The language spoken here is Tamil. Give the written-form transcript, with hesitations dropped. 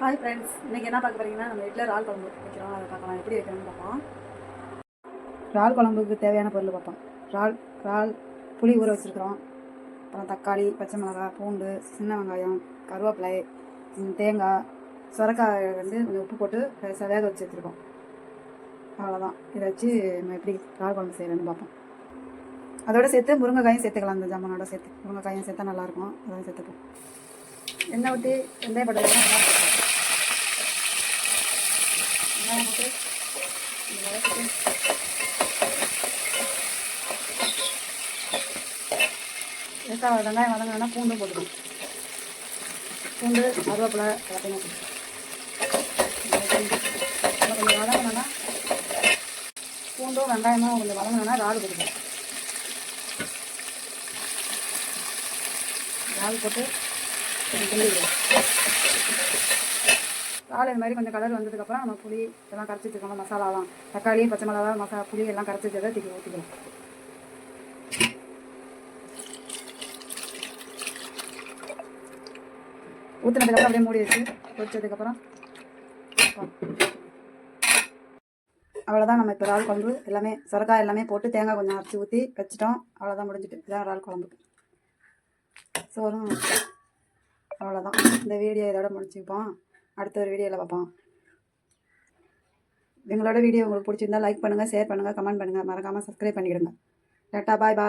ஹாய் ஃப்ரெண்ட்ஸ், இன்றைக்கி என்ன பார்க்க போகிறீங்கன்னா நம்ம வீட்டில் இறால் குழம்பு வைக்கிறோம். அதை பார்க்கலாம், எப்படி வைக்கணும்னு பார்ப்போம். இறால் குழம்புக்கு தேவையான பொருள் பார்ப்போம். இறால் புளி ஊற வச்சுருக்கிறோம். அப்புறம் தக்காளி, பச்சை மிளகாய், பூண்டு, சின்ன வெங்காயம், கருவேப்பிலை, தேங்காய், சுரக்காய் கொஞ்சம் உப்பு போட்டு வேக வச்சு வச்சுருக்கோம். அவ்வளோதான். இதை வச்சு நம்ம எப்படி இறால் குழம்பு செய்கிறேன்னு பார்ப்போம். அதோடு சேர்த்து முருங்கைக்காயும் சேர்த்துக்கலாம். அந்த ஜாமானோட சேர்த்து முருங்கைக்காயும் சேர்த்தா நல்லாயிருக்கும். அதான் சேர்த்துப்போம். எண்ணெய் ஊற்றி வெந்தயம் போட்டு போட்டு வெங்காயம் வதங்கினா பூண்டும் போட்டுக்கணும். பூண்டு, கருவேப்பிலை எல்லாத்தையும் கொஞ்சம் வதங்கினா பூண்டும் வெங்காயமும் கொஞ்சம் வதங்கினா இறால் போட்டுக்கணும். இறால் போட்டு கிண்டிடுவோம். இறால் இது மாதிரி கொஞ்சம் கலர் வந்ததுக்கப்புறம் நம்ம புளி இதெல்லாம் கரைச்சி வச்சுக்கணும். மசாலாலாம் தக்காளி, பச்சை மிளகா, புளி எல்லாம் கரைச்சி வச்சதை ஊற்றிக்கலாம். ஊற்றினதுக்கப்புறம் அப்படியே மூடி வச்சு பொரிச்சதுக்கப்புறம் அவ்வளோதான். நம்ம இப்போ இறால் குழம்பு எல்லாமே சுரக்காய் எல்லாமே போட்டு தேங்காய் கொஞ்சம் அரைச்சி ஊற்றி வச்சிட்டோம். அவ்வளோதான், முடிஞ்சிட்டு. இதான் இறால் குழம்பு. சோறும் அவ்வளோதான். இந்த வீடியோ இதோட முடிச்சுப்போம். அடுத்த ஒரு வீடியோவில் பார்ப்போம். எங்களோட வீடியோ உங்களுக்கு பிடிச்சிருந்தா லைக் பண்ணுங்கள், ஷேர் பண்ணுங்கள், கமெண்ட் பண்ணுங்கள். மறக்காமல் சப்ஸ்கிரைப் பண்ணிவிடுங்க. டாட்டா, பாய் பாய்.